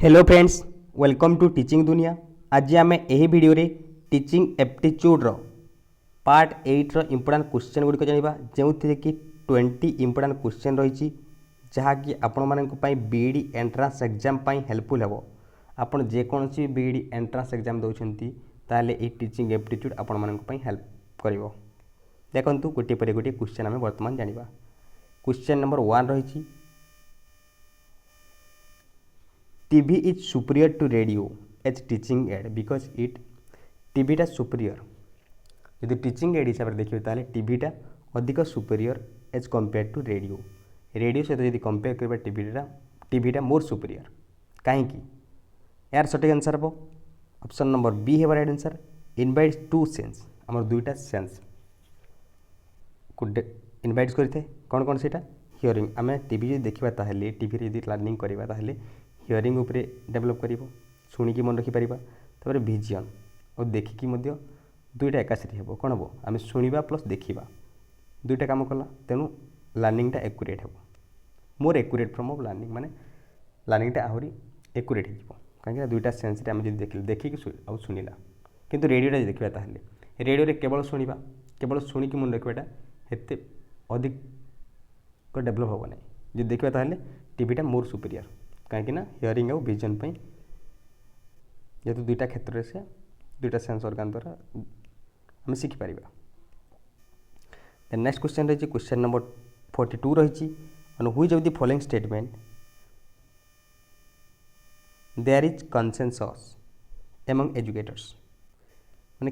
Hello friends, welcome to teaching दुनिया। आज आम यही वीडियो रे teaching aptitude part 8 important question गुड़िक जाना जो कि 20 इंपोर्टां क्वेश्चन रही जहाँकि आपण मानी बीईडी एंट्रांस एग्जाम हेल्पफुल हे। आपड़ जेकोसी बीईडी एंट्रांस एग्जाम दौरान ताले ये टीचिंग एप्टीट्यूड आपण मानी हेल्प कर। देखो गोटे पर गोटे क्वेश्चन आम बर्तमान जाना। क्वेश्चन नंबर 1 रही TV is superior to radio as teaching aid because it TV टा superior यदि टीचिंग एड हिसाब से देखिए ताले टीवी टा अधिक superior as compare to radio. Radio सहित यदि कंपेयर करबा टीवी टा मोर सुपीरियर कहीं यार सटीक आंसर हम ऑप्शन नंबर बी है right answer. Invite to sense आमर दुईटा सेंस को इनवाइट करते कौन कौन से हियरिंग आम टीवी जो देखा ताहले टीवी यदि लर्निंग करवा ताहले हियरिंग उपरे डेभलप कर शुणिकी मन रखिपर तापर विजन और देखिकी दुईटा एकासारी हे कौन हम आम शुणा प्लस देखा दुईटा काम कला तेणु लर्निंगटा एक्यूरेट हे more accurate form of learning माने लर्निंगटा आहरी एक्यूरेट हो कहीं दुईटा सेंस आम जो देखिक आ शुणिला किंतु रेडियोटा देखा ताहले रेडियो केवल शुणा केवल शुणिकी मन रखा एत अधिक डेभलप हम ना जो देखा ताहले टीवीटा मोर सुपीरियर कहीं हियरिंग और विजन जेहेतु दुईटा क्षेत्र से दुईटा सेंस ऑर्गन द्वारा आम शिखिपर। नेक्स्ट क्वेश्चन रही क्वेश्चन नंबर 42 रही which of the following statement there is consensus among educators माने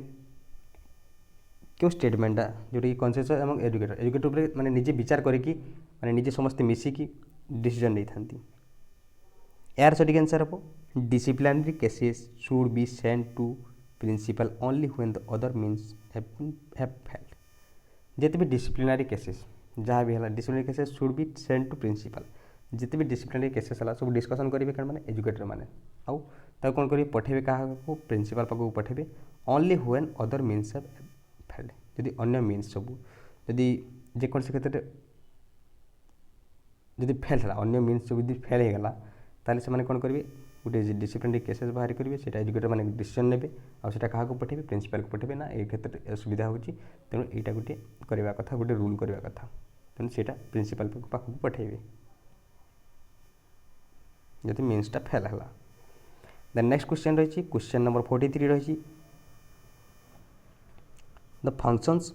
क्यों स्टेटमेंटा जोटा कि कंसेंसस एमंग एजुकेटर माने निजे विचार करके माने निजे समस्ते मिसिकी डिसीजन नहीं था। यार सटीक आंसर हम disciplinary cases should be send to principal only when the other means have failed. जिते भी डिसिप्लिनरी केसेस जहाँ भी है disciplinary cases should be send to principal जिते भी डिसिप्लिनरी केसेस है सब डिस्कसन करेंगे कौन मैंने एजुकेटर मैंने आउ कौन करेंगे पठेबे क्या प्रिंसिपल पाखक पठेबे only when other means have failed. जदि अन्य मीन्स सब जदि जेकोसी क्षेत्र जदि फेल है अन्य मीन्स सब जब फेल हो गला ताले से कौन करेंगे गोटे डिसिप्लिनरी केसेस बाहर करेंगे से एजुकेटर मैंने डिसीजन ने आटा क्या पठेबे प्रिंसिपल को पठेबे ना ये क्षेत्र में असुविधा होची तेणु यहाँ गोटे करवा कथा गोटे रूल करवा कथा तेणु से प्रिंसिपल पाखक पठेबे जदि मीन्सटा फेल है। देन नेक्स्ट क्वेश्चन रही क्वेश्चन नंबर 43 रही the functions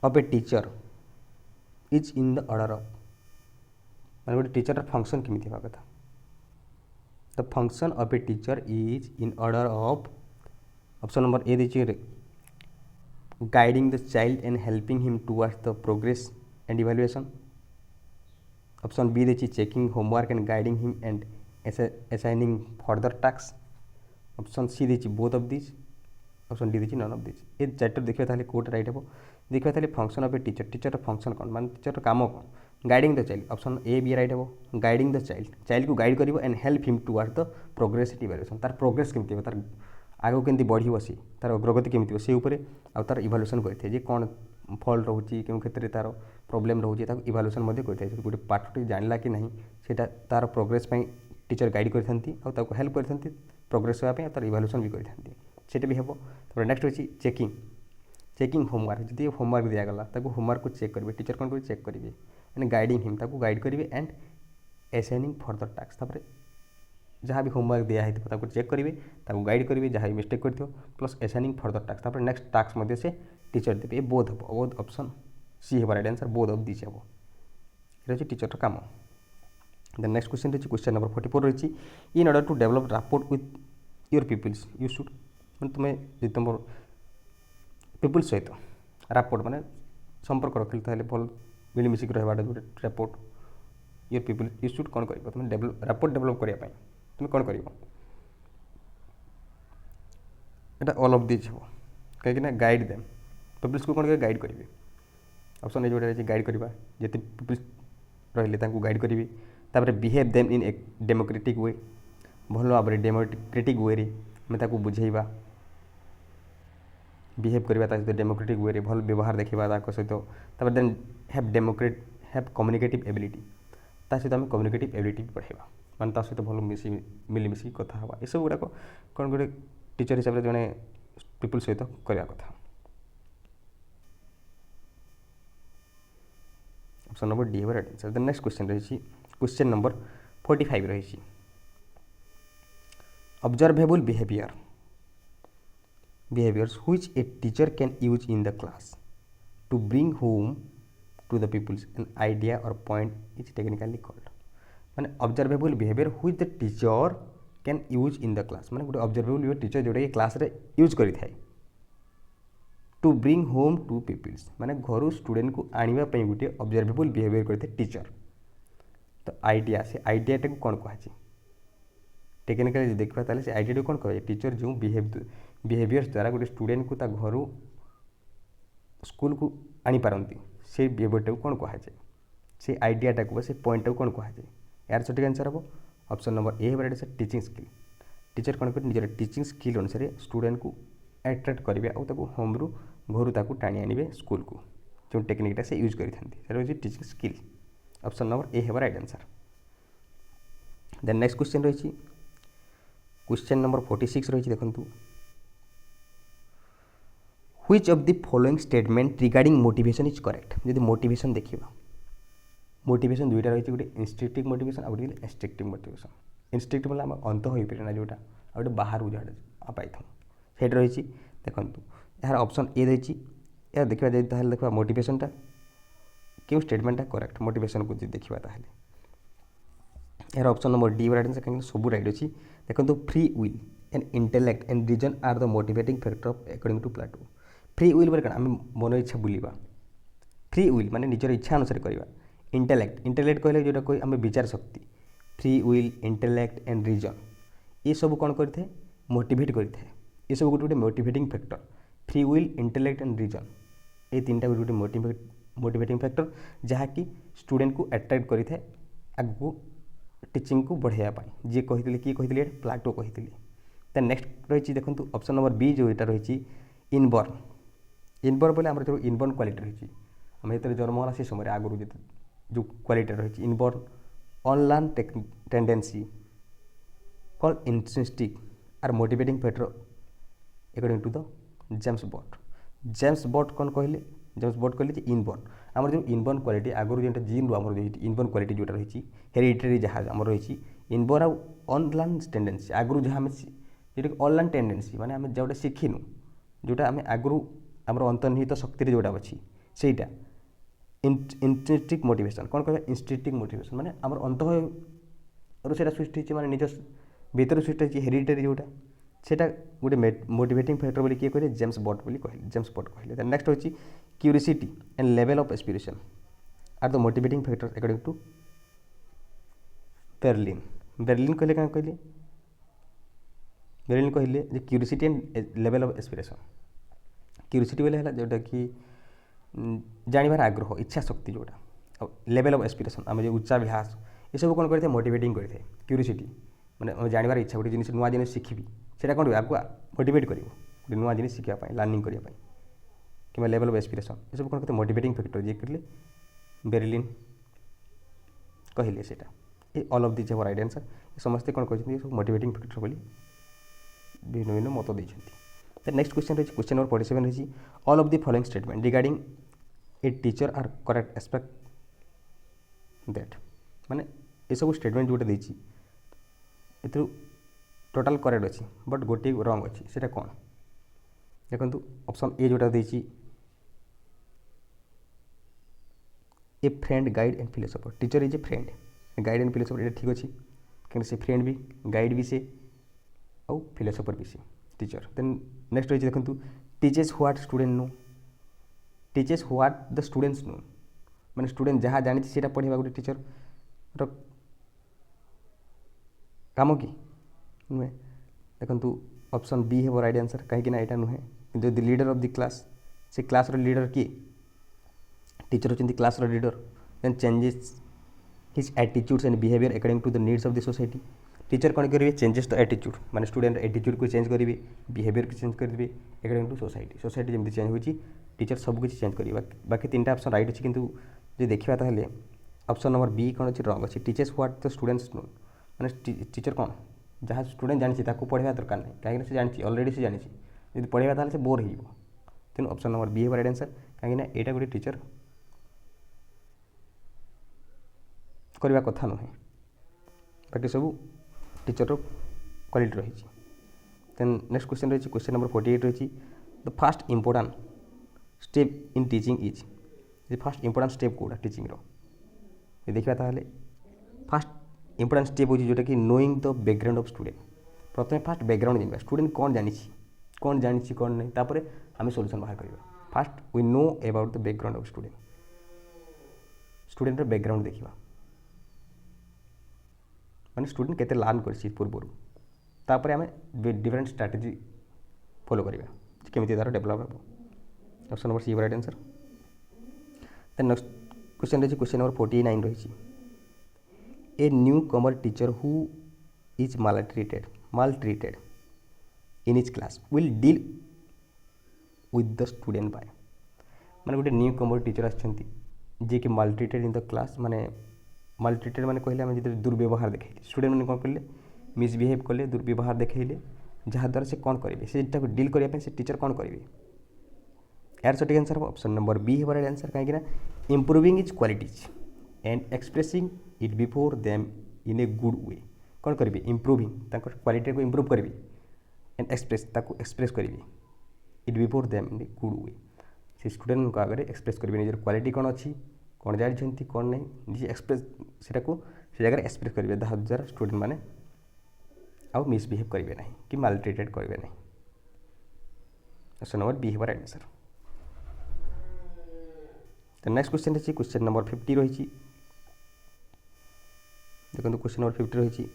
of a teacher is in the order of मैंने गोटे टीचर फंक्शन केमी होगा कथा the function of a teacher is in order of option number A देखिए guiding the child and helping him towards the progress and evaluation. Option B देखिए checking homework and guiding him and assigning further task. Option सी देखिए both of this. Option D देखिए none of this. ये चार्टर देखिए ताहले कोट right हे देखिए ताहले function of a teacher teacher function कौन मान टीचर काम कौन guiding the child option A B right हे गाइडिंग द चाइल्ड को गाइड करिवो and help him towards the progress and evaluation तार प्रोग्रेस केमती हो तार आगो केमती बढ़िबो सी तार अग्रगति केमती हो से ऊपर आ तार इवैल्यूएशन करथे जे कोन फॉल्ट रहउची केउ क्षेत्र तार प्रॉब्लम रहउची ताको इवैल्यूएशन मध्ये करथे गोटे पाठ जानला कि नहीं सेटा तार प्रोग्रेस पई टीचर गाइड करथंती आ ताको हेल्प करथंती प्रोग्रेस होया पई तार इवैल्यूएशन भी करथंती सेटा भी हेबो। तापर नेक्स्ट होची चेकिंग होमवर्क जदि होमवर्क दिया गला ताको होमवर्क को चेक करेंगे टीचर कौन कर चेक करेंगे एंड गाइडिंग हिम ताको गाइड करेंगे एंड असाइनिंग फर्दर टास्क तापर जहाँ भी होमवर्क दिया है ताको चेक करेंगे ताको गाइड करेंगे जहाँ भी मिस्टेक करथियो प्लस असाइनिंग फर्दर टास्क तापर नेक्स्ट टास्क मध्य से टीचर देवे बोध हम बोध ऑप्शन सी है right answer both of this हम ये टीचर काम। देन नेक्स्ट क्वेश्चन रही क्वेश्चन नंबर 44 रही in order to develop rapport with your peoples you should मैं तुम्हें तुम पीपल सहित रापोर्ट माने संपर्क रखिल ताहले भल मिलमिशिक रहा गोटे रापोर्ट योर पीपल यू शुड कौन कर तुम रापोर्ट डेवलप करने तुम कौन कर ऑल ऑफ दिस हम कहीं गाइड देम पीपल्स को कौन गाइड करेंगे ऑप्शन ए जो रही गाइड करवा जिते पीपल्स रही गाइड करेंगे तापर behave them in a democratic वे भल भाव में डेमोक्रेटिक वे आम बुझेबा बिहेव करवा सहित डेमोक्रेटिक वे भल व्यवहार देखा सहित तापर देन हैव कम्युनिकेटिव एबिलिटी सहित आम कम्युनिकेटिव एबिलिटी भी पढ़ेगा माने ता सहित भल मिलमिशि कथा हवा ये सब गुड़ाक कौन गोटे टीचर हिसाब से जड़े पीपुल सहित करवा कथा। Option number D right answer. The next question रही क्वेश्चन नंबर 45 रही observable behaviors which a teacher can use in the class to bring home to the pupils an idea or point is technically called माने observable behaviour which the teacher can use in the class माने गोटे observable behaviour teacher जोटा कि class रे use करि थाए to bring home to peoples माने घर स्टूडेंट को आनिबा पई गोटे ऑब्जर्वेबल बिहेवियर करते टीचर। तो आइडिया से आइडियाटा को कौन कहुचे टेक्निकली देखा ताले से आइडिया कौन कहे टीचर जो बिहेवियर्स द्वारा गोटे स्टूडेंट को ता घर स्कूल को आनी पारंती से बिहेवियरटा को कौन कहुचे से आइडियाटा को से पॉइंटा को कौन कहुचे यार सठिक आंसर हम ऑप्शन नंबर ए है से टीचिंग स्किल। टीचर कौन कर निजर टीचिंग स्किल अनुसार स्टूडेंट को एट्राक्ट करेंगे और होम रु घर ताकू टाणी आने स्कूल को जो टेक्निकटा से यूज करें teaching skill. Option number A है right answer. Then next question रही क्वेश्चन नंबर 46 रही देखु which of the following statement regarding motivation is correct. जब मोटिवेशन देखा मोटिवेशन दुईटा रही गोटे इंस्ट्रक्टिव मोटिवेशन और गोटे एक्सट्रक्टिव मोटिवेशन। इंस्ट्रक्टिव मतलब आम अंत हो पारे ना जोटा और गोटे बाहर जहाँ पाई से रही देखूँ यार ऑप्शन ए रही यार देखा जाए देखा मोटिवेशनटा क्यों स्टेटमेंटा करेक्ट मोटिवेशन को देखा यार option number D right answer कहीं सब राइट अच्छी देखो free will and intellect and reason are the motivating factor of according to Plato. Free will बोले आम मन इच्छा बुलवा फ्री विल माने निजर इच्छा अनुसार करवा इंटेलेक्ट कहले जोटा कोई आम विचार शक्ति free will intellect and reason ये सब कौन करते मोटिवेट करते ये सब गोटे motivating factor free will intellect and reason ये तीन टा गोटे मोटिवेटिंग फैक्टर जहाँकि स्टूडेंट को अट्रैक्ट करें आगू टीचिंग को बढ़ावाई जी कही किए कही प्लाटो कही। तो नेक्स्ट रही देखो ऑप्शन नंबर बी जो यहाँ रही इनबर्न बोले आम जो इनबर्न क्वालिटी रही आम जो जन्म है से समय आगुरी जो क्वालिटी रही inborn unlearn tendency call intrinsic are motivating factor according to the James but कौन कहले जेम्स बट कहले इनबर्न आम जो इनबर्न क्वालिटी आगुरी जो जीन आम इनबर्न क्वालिटी जोटा रही हेरिडिटरी जहाँ आम रही इनबर्न आउ अनलर्न टेंडेंसी आगुरी जहाँ आम जोटा अनलर्न टेंडेंसी माने आम जोटा शिखिनु जोटा आम आगुरी आम अंतर्निहित शक्ति जोटा अच्छी सेटा इंट्रिंसिक मोटिवेशन कौन कह इंस्ट्रिंसिक मोटिवेशन माने आम अंत से सृष्टि माने निज भीतर सृष्टि हेरिडिटरी जोटा सेटा गोटे मोटिवेटिंग फैक्टर बोली किए कहले जेम्स बट बोली कहले जेम्स बट कहले। नेक्स्ट होची curiosity and level of aspiration are the motivating factor according to Berlyne कहले क्या कहले बेर्लिन कहले जे curiosity and level of aspiration curiosity बोले है जोटा कि जानवर आग्रह इच्छा शक्ति जोटा लेवल ऑफ एस्पिरेशन आम जो उच्चाभ्यास ये सब कौन करते मोटिवेटिंग करते क्यूरियोसिटी माने जानवर इच्छा गोटे जिन नुआ जिन शिखी से कौन आपको मोटिवेट कर गोटे नुआ जिन शिखापी लर्निंग करने कि लेवल ऑफ एस्पिरेशन ये सब कौन करते मोटिवेटिंग फैक्टर जी कहले बेर्लिन कहले से all of this right answer समस्ते कौन कहते सब मोटिवेटिंग फैक्टर बोली भिन्न भिन्न मत देते। नेक्स्ट क्वेश्चन रही क्वेश्चन नंबर 47 रही all of the following statement regarding a teacher are correct expect that माने ये सब स्टेटमेंट जोटा देती टोटाल करेक्ट अच्छी बट गोटे रंग अच्छी से कौन देखो ऑप्शन ए जोटा देती ए friend guide and philosopher teacher is a friend guide and philosopher ये ठीक अच्छी कहीं से फ्रेंड भी गाइड भी से और फिलोसोफर भी से टीचर। देन नेक्स्ट रही देखो teaches what student know teaches what the students know मैंने स्टूडेंट जहाँ जानी से पढ़ा गोटे टीचर काम कि नुहे देखो ऑप्शन बी है राइट आंसर कहीं यहाँ नुहे जो the leader of the class से क्लास लीडर किए टीचर होती class leader then changes his attitudes and behaviour according to the needs of the society teacher कौन करेंगे चेंजेस द एटीट्यूड माने स्टूडेंट एटीट्यूड को चेंज करेंगे बिहेवियर को change करेंगे अकॉर्डिंग टू सोसाइटी जमी चेंज होती टीचर सब किसी चेंज करेंगे बाकी तीन ऑप्शन राइट अच्छी किंतु जो देखा ऑप्शन नंबर बी कौन अच्छी रंग अच्छी teachers what the students know मैंने टीचर कौन जहाँ स्टूडेंट जानी पढ़ाइबा दरकार नहीं कहीं से जानी अलरेडी से जानी जी पढ़ाइबा ताले से बोर हो तेणु ऑप्शन नंबर बी है राइट आंसर कहीं यहाँ गोटे टीचर करवा कथा नुहे बाकी सब टीचर क्वालिटी रही देन नेक्स्ट क्वेश्चन रही क्वेश्चन नंबर 48 रही the first important step in teaching is first important step कौटा टीचिंग ये देखा ताले फास्ट इंपोर्टाट स्टेप हो जोटा कि knowing the background of student प्रथम फास्ट बैकग्राउंड जानवा स्टूडेंट कौन जानी कौन नहीं तापर आम सॉल्यूशन बाहर करवा fast we know about the background of student background देखा माने स्टूडेंट केते लर्न कर पूर्व तापर आम डिफरेंट स्ट्राटेजी फॉलो करवा केमी तार डेभलप हो option number C right answer then next question रही क्वेश्चन नंबर 49 रही a newcomer teacher who is maltreated in his class will deal with the student by माने गोटे न्यू कमर teacher आछंती जे कि maltreated in the class माने maltreated माने कहले आम जो दुर्व्यवहार देखले स्टूडेंट मैंने कौन कले मिसबिहेव कले दुर्व्यवहार देखले जहाँद्वारा से कौन करेंगे से डील करने से टीचर कौन करेंगे यार सठिक आंसर ऑप्शन नंबर बी है राइट आंसर कहीं improving is qualities and expressing it before them in a good way कौन करेंगे इम्प्रूविंग क्वालिटी को इम्प्रूव करेंगे एंड एक्सप्रेस करेंगे it before them in a good way से स्टूडेंट आगे express करेंगे निजर क्वालिटी कौन अच्छी कौन जानते कौन नहीं निजे एक्सप्रेस से जगह एक्सप्रेस करेंगे जहाँ स्टूडेंट मैंने आउ मिसबिहेव करेंगे ना कि मालट्रिटेड करेंगे ना ऑप्शन नंबर बी है राइट आंसर तो नेक्स्ट क्वेश्चन रही क्वेश्चन नंबर 50 रही देखो क्वेश्चन नंबर 50 रही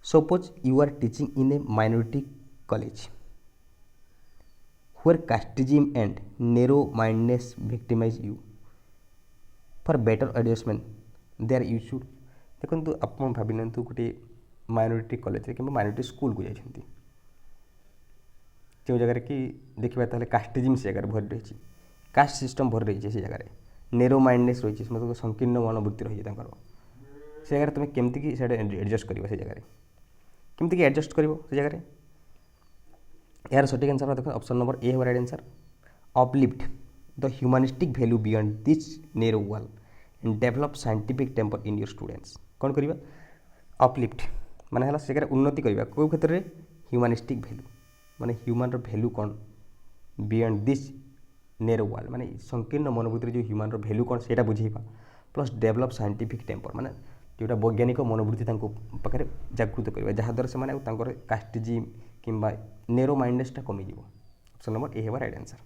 suppose you are teaching in a minority college where casteism and narrow mindedness victimize you for better adjustment there you should देखो आप भावी ना गोटे माइनॉरिटी कॉलेज कि माइनॉरिटी स्कूल को जाती जो जगह कि देखा ताले कास्टिज्म से जगह भरी रही कास्ट सिस्टम भरी रही से जगह नेरो माइंडनेस रही मतलब संकीर्ण मनोवृत्ति रही से जगह तुम केमती कि एडजस्ट कर से जगह केमती कि एडजस्ट कर जगह यार सठिक आंसर देखो ऑप्शन नंबर ए है right answer uplift the humanistic value beyond this narrow wall and develop scientific temper in your students कौन करवा अपलिफ्ट माने हला से उन्नति करवा को क्षेत्र में ह्यूमानिस्टिक वैल्यू माने ह्यूमान वैल्यू कौन बियॉन्ड दिस नेरो वॉल माने संकीर्ण मनोवृत्ति जो ह्यूमान वैल्यू कौन से बुझेगा प्लस डेवलप साइंटिफिक टेम्पर माने जोटा वैज्ञानिक मनोवृत्ति पाखे जागृत करवा जहाँद्वारा से कास्टिज्म किंबा नेरो माइंडनेसटा कमिज ऑप्शन नंबर ए है राइट आंसर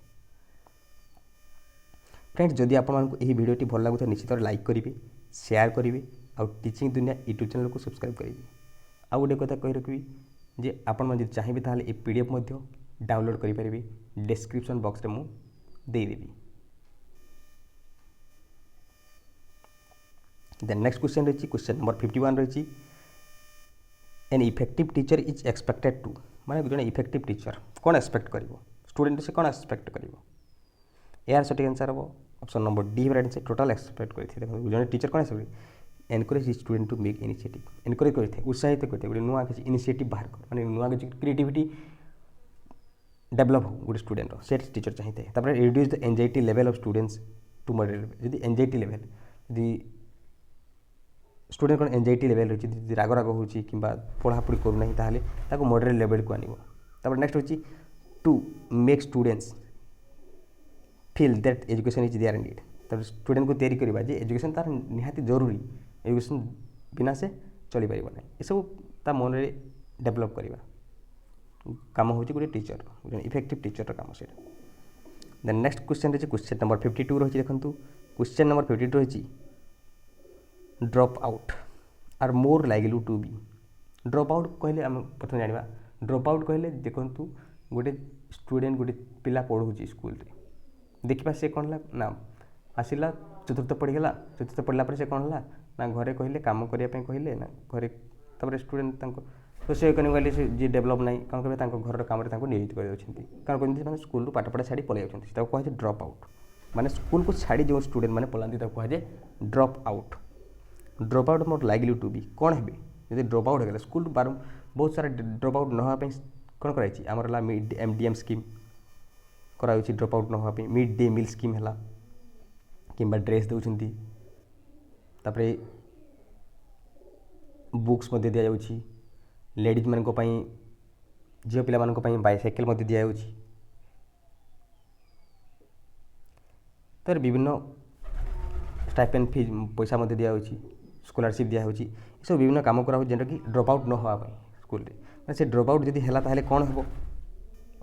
फ्रेंड्स जदि आपको यह वीडियोटी भल लगुता निश्चित लाइक करेंगे शेयर करेंगे आउ टीचिंग दुनिया यूट्यूब चैनल को सब्सक्राइब करेंगे आउ गोटे कथा कही रखी जे आपड़ी चाहिए ताहले ये पीडीएफ डाउनलोड करेंगे डिस्क्रिप्शन बॉक्स में देदेवी देन नेक्स्ट क्वेश्चन रही क्वेश्चन नंबर 51 रही an effective teacher is expected to माने जो इफेक्टिव टीचर कौन एक्सपेक्ट कर स्टूडेंट से कौन एक्सपेक्ट कर यार सठिक आंसर हम option number D right answer total expect करते देखो जो टीचर कौन expect encourage student to make initiative encourage करते उत्साहित करते गोटे नुआ किसी इनिशिएटिव बाहर कर माने नुआ किसी क्रिएटिविटी डेवलप हो गोटे स्टूडेंट से टीचर चाहिए तापर reduce the anxiety level of students to moderate जदि एंजाइटी लेवल यदि स्टूडेंट कौन एंजाइटी लेवल रही राग राग हो कि पढ़ापढ़ी करूना ताको मॉडरेट लेवल को आनब नेक्स्ट होची to make students feel that education is their need तब स्टूडेंट को तैयारी करवा जे एजुकेशन तार निहाती जरूरी एजुकेशन बिना से चली पार ना ये सब ता मन में डेवलप करवा काम हो गोटे टीचर गोटे इफेक्टिव टीचर काम से देन नेक्स्ट क्वेश्चन रही क्वेश्चन नंबर 52 रही देखो क्वेश्चन नंबर 52 रही drop out are more likely to be drop out कहले आम प्रथम जाना ड्रॉप आउट कहले देखूँ गोटे स्टूडेंट गोटे पिला पढ़ुची स्कूल देखा से कौन ना आसला चतुर्थ पढ़ीगला चतुर्थ पढ़ला से कौन है ना घरे कहले कम करने कहले ना घरे तब स्टूडेंट रोषे कहले से जी डेभलप ना कौन कहे घर कम नियोजित कर मैंने स्कूल पाठपढ़ा छाड़ी पलि जाती कहुए ड्रॉप आउट माने स्कूल को छाड़ी जो स्टूडेंट मैंने पलाती कहुए drop out more likely to be कौन है जदि ड्रप आउट होगा स्कूल बार बहुत सारा ड्रप आउट नापी कौन कराई आमर MDM स्कीम कराई ड्रप आउट नापी मिड डे मिल स्कीम है कि ड्रेस दौरान तापर बुक्स दि जाऊँगी लेडीज मान झील पाई बाइसाइकेल दि जाऊँगी तर विभिन्न स्टाइपेंड फीज पैसा दि जाऊँगी स्कॉलरशिप दिया होची सब विभिन्न काम करा जेनटा कि ड्रप आउट न होगा स्कूल में से ड्रप आउट जदि है ताहले कौन हो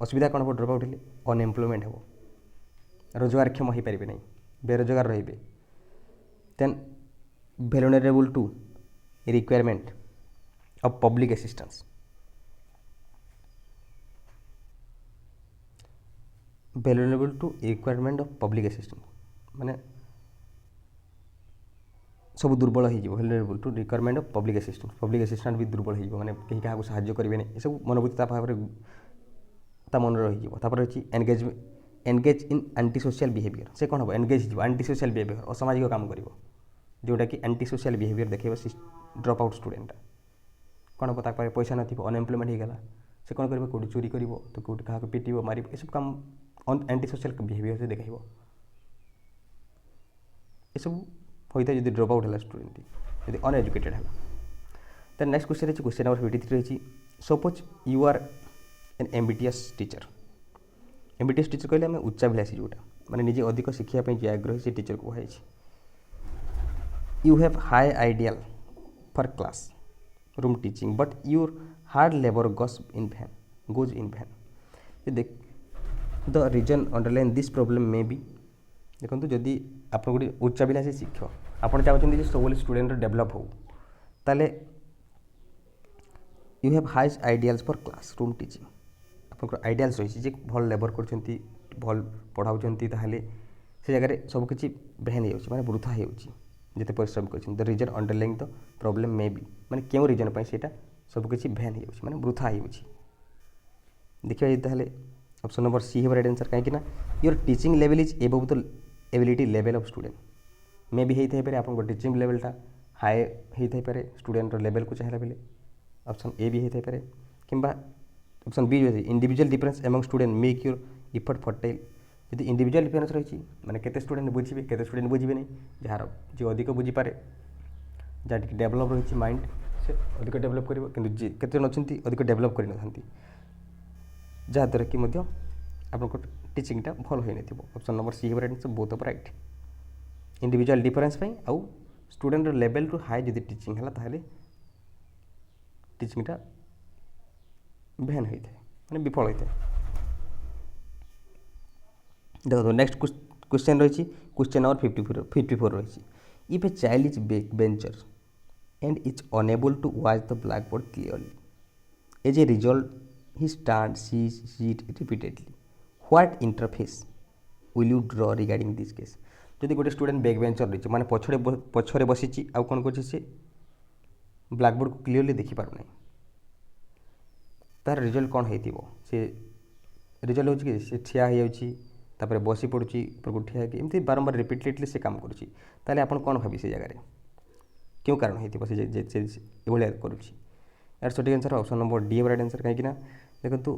असुविधा कौन हो ड्रप आउट हेले अनएम्प्लॉयमेंट हो रोजगारक्षम हो पारे नहीं बेरोजगार रे then vulnerable to requirement of public assistance vulnerable to requirement of public assistance माने सब दुर्बल हो vulnerable to requirement of public assistant भी दुर्बल हो माने कहीं क्या साहाय्य करेंगे ये सब मनोवृत्ति मन रही एनगेज इन एंटी सोशल बिहेवियर से कौन हम एनगेज हो एंटी सोशल बिहेवियर असामाजिक काम कर जोटा कि एंटी सोशल बिहेवियर देखे ड्रप आउट स्टूडेंटा कौन हम ताक पैसा न अनएम्प्लॉयमेंट होगा से कौन कर कौटी चोरी कर तो कौटी क्या पिट मार ये सब काम एंटी सोशल बिहेवियर से देख ये सब होता है जो ड्रप आउट है स्टूडेंट यदि अनएजुकेटेड है तो नेक्स्ट क्वेश्चन रही क्वेश्चन नंबर 53 रही suppose you are an ambitious teacher कहले आम उच्चाभिलाषी जोटा माने निजे अधिक शिखापी जो आग्रही से टीचर को कहुई you have high ideal for class room teaching but your hard labour goes in vain देख the reason underline this problem may be देखो जदि आप गोटे उच्चाभिलाषी शिक्षक आप चाहते सब स्टूडेंट डेभलप हो ताले you have high ideals for class room teaching आप आइडियाल्स रही भल लेबर कर भल पढ़ाऊँ ताहले से जगह सबकि बेहन हो वृथा होते परिश्रम कर the reason underline the problem may be माने क्यों रीजन पर से सबकि बेहन हो वृथा हो देखिए ताहले ऑप्शन नंबर सी है राइट आंसर कहीं your teaching level is above the ability level of student मे भी होता है आप टीचिंग लेवलटा हाई होता है स्टूडेंट लेवल को चाहिए बेले ऑप्शन ए भी होता है कि ऑप्शन बी जो individual difference among student make your effort fertile यदि इंडिविजुअल डिफरेंस रही मैंने केते स्टूडेंट बुझे केते स्टूडेंट बुझे नहीं जार जी अधिक बुझीपे जहाँ डेभलप रही माइंड से अधिक डेभलप कर अच्छी अधिक डेभलप कर जहाँद्वारा कि आप टीचिंगटा भल हो ऑप्शन नंबर सी है right both of right individual difference आउ स्टूडेंट लेवल टू हाई जब टीचिंग है ताहले टीचिंगटा बेहन होता है मैंने विफल होता है देखो नेक्स्ट क्वेश्चन रही क्वेश्चन नंबर 54 रही if a child is back bencher and is unable to watch the blackboard clearly as a result he stands sees it repeatedly what interface will you draw regarding this case जदि गोटे student back bencher रही माने पछरे बसी आउ कौन कर black board को clearly देखी पारना तार रिजल्ट कौन हो रिजल्ट हो कि ठिया हो बसी पड़ी ऊपर को ठिया एमती बारंबार रिपीटेडली से काम करुँचे आप कौन भावी से जगह क्यों कारण होती करुँची यार सठिक answer option number D right answer कहीं देखो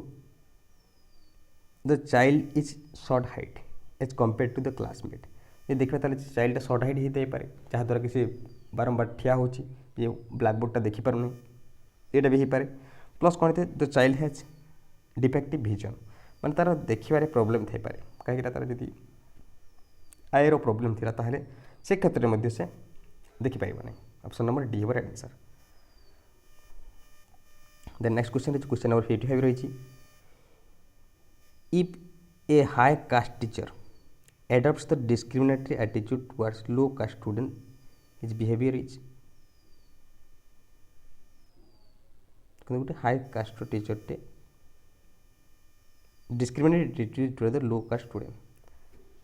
the child is short height as compare to the classmate ये देखा चाइल्ड शॉर्ट हाइट होता है जहाँद्वारा कि सी बारंबार ठिया हो ब्लैक बोर्डटा देखिपारूनी यहाँ भी हो पाए प्लस कौन थे the child has defective vision माने तार देखिबारे प्रॉब्लम थे पारे कहीं तार जदि आयर प्रॉब्लम थी ताहले से क्षेत्र में से देखिपार नहीं option number D right answer then next question रही क्वेश्चन नंबर 55 रही if a high caste teacher adapts the discriminatory attitude towards low caste student his behaviour is गोटे हाई कास्ट टीचर टे discriminatory attitude towards the low caste student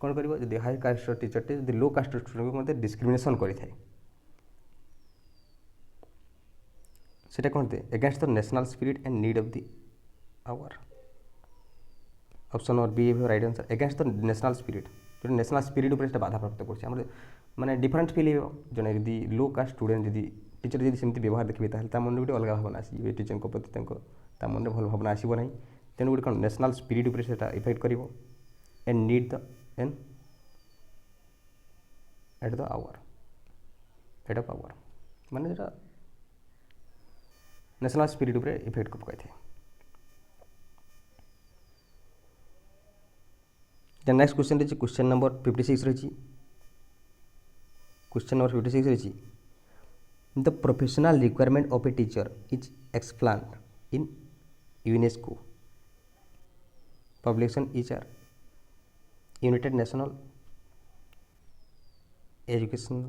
कौन कर high caste teacher टे जो low caste student को discrimination करें सेटा कौन थे against the national spirit and need of the our option number B right answer against the national spirit जो नेशनल स्पिरिट उपर बाधा प्राप्त कर माने डिफरेंट फिल हो जड़े यदि लो कास्ट स्टूडेंट यदि टीचर जब सेमती व्यवहार देखिए ताहले मन गोटे अलग भावना आसी टीचर प्रति मन में भल भावना आसब ना तेणु गोटे कौन नेशनल स्पिरिट उपर से इफेक्ट कर and need the end at the hour at of hour माने जो नेशनल स्पिरिट उपर इफेक्ट पकाई थे। देन नेक्स्ट क्वेश्चन रही क्वेश्चन नंबर 56 रही क्वेश्चन नंबर 56 रही the professional requirement of a teacher is explained in UNESCO publication is are United national educational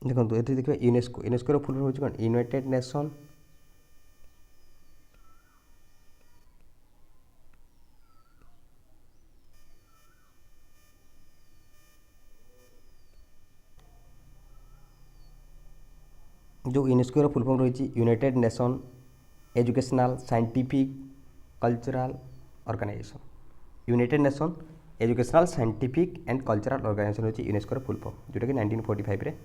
देखो ये देखिए यूनेस्को यूनेस्को फुल फॉर्म हो यूनाइटेड नेशन जो यूनेस्को फुल फॉर्म रही United Nation educational scientific cultural organisation United Nation educational scientific and cultural organisation होची UNESCO full form जोटा कि 1945 रे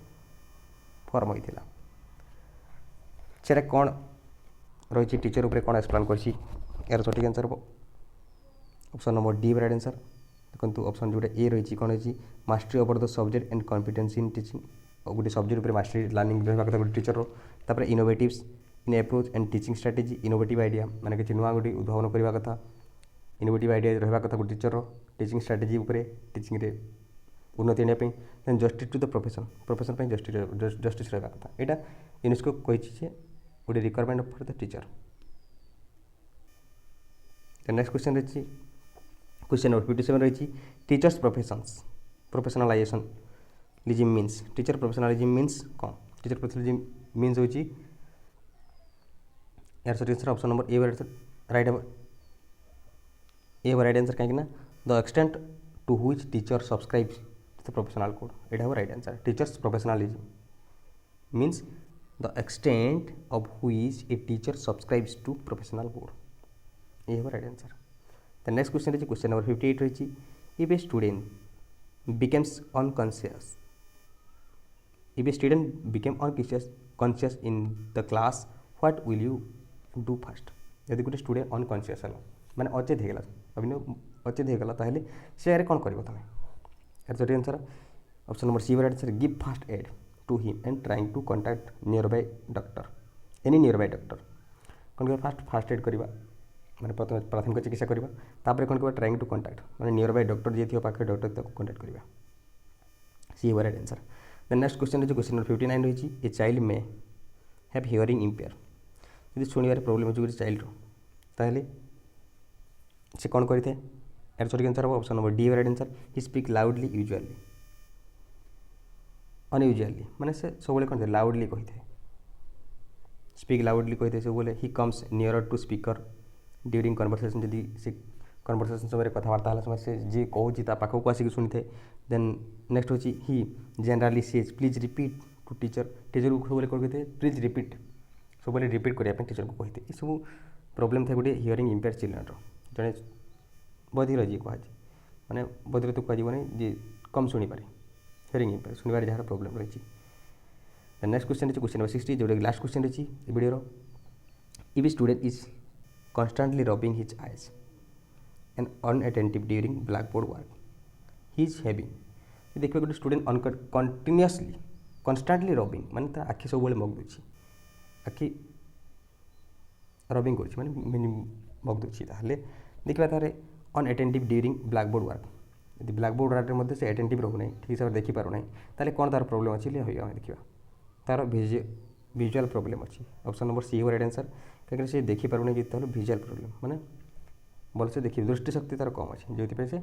फॉर्म होता से कौन रही टीचर उपर कौन एक्सप्लेन कर यार सठिक आंसर हम option number D right answer देखो ऑप्शन जोटा ए रही कौन रही mastery over the subject and competency in teaching गोटे सब्जेक्ट उपर मास्टरी लर्निंग रहा कथा गोटे टीचर तापर innovativeness in approach and teaching strategy innovative idea माने किसी नुआ गोटे उद्भावन करवा कथा इनोवेटिव आइडिया रहा कथा गोटे टीचर टीचिंग स्ट्रेटेजी उपर टीचिंग रे उन्नति आने justice to the profession justice रहा कथा यहाँ यूनेस्को कही गोटे requirement for the teacher. Next question रही क्वेश्चन नंबर 57 रही टीचर्स प्रोफेशनलाइजेशन लिजिम मीन्स टीचर प्रोफेशनलिज्म मीन्स कौन टीचर प्रोफेशनलिज्म मीन्स होची यार सही answer option number A right right answer कहीं the extent to which teacher subscribes the professional code यहाँ right answer teachers professionalism means the extent of which a teacher subscribes to professional code ये right answer. The next question रही question number 58 रही if a student becomes unconscious if a student became conscious in the class what will you do first यदि गोटे student unconscious है मैंने अचेत होगा अभिनय अचेत होगा ताहले से कौन कर तुम यार सही answer option number C right answer give fast aid to him and trying to contact nearby doctor any nearby doctor कौन कर फास्ट एड करवा मैंने प्रथम प्राथमिक चिकित्सा करवा तापर कौन कर ट्राइंग टू कॉन्टैक्ट मैंने नियर बाय डॉक्टर जी थी पाखे डॉक्टर तक कॉन्टैक्ट करवा C right answer. The next question रही क्वेश्चन नंबर 59 रही a child may have hearing impair यदि शुणवे प्रोब्लेम हो चाइल्ड ताहले से कौन करें यार सठिक आंसर हम option number D right answer he speak loudly usually unusually माने से सब कौन थे लाउडली कही थे स्पीक लाउडली कही थे सब ही comes near to speaker during conversation जदि से कन्वर्सेशन समय कथबार्ता है समय से जी कहूँ पाखक आसिक शुणी थे देन नेक्स्ट हूँ he generally says please repeat to teacher teacher को सब कौन कहते प्लीज रिपीट सब रिपीट करने टीचर को कहते ये सब प्रोब्लेम थे गोटे हियरिंग इम्पेयर चिल्ड्रेन जड़े बधिर जी कह मैंने बधिर तो कह जी कम शुणी पारे हियरिंग इम्पेयर शुणवे जहाँ प्रोब्लेम रही। नेक्स्ट क्वेश्चन रही क्वेश्चन नंबर 60 जोटा लास्ट क्वेश्चन रही video if student is constantly rubbing his eyes and unattentive during blackboard work he is having देखिए गोटे स्टूडेंट कंटिन्यूअसली कन्स्टांटली रबिंग माने तार आखि सब मग दूसरी आखि रबिंग कर मग दूसरी ताहले देखा तार अनएटेंटिव ड्यूरिंग ब्लैकबोर्ड वर्क यदि ब्लैकबोर्ड वर्क मध्य से एटेंटिव रोना ठीक हिसाब से देखिपार ना ताले कौन तार प्रोब्लेम अच्छी देखा तार विजुअल प्रोब्लेम अच्छी option number C right answer कहीं से देखिपार ना जिते विजुअल प्रोब्लेम माने भलसे देखिए दृष्टिशक्ति तार कम अच्छे जो से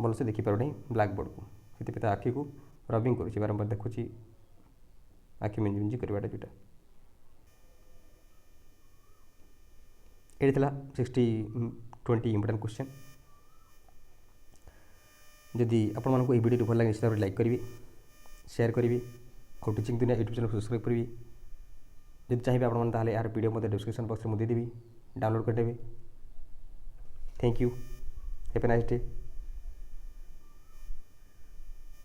भलसे देखिपार ना ब्लैकबोर्ड को से आखि को रबिंग कर बारंबार देखुची आखि मिंजी मिंजी करवाटा जोटा ये 60-20 इंपोर्टेंट क्वेश्चन जदि आपण मानक वीडियो भल लगे निश्चित लाइक करी शेयर करी और टीचिंग दुनिया यूट्यूब चैनल सब्सक्राइब करी जब चाहिए आपण मैंने यार वीडियो मत डिस्क्रिप्शन बॉक्स में देदेवी डाउनलोड करदेवे। Thank you have a nice day.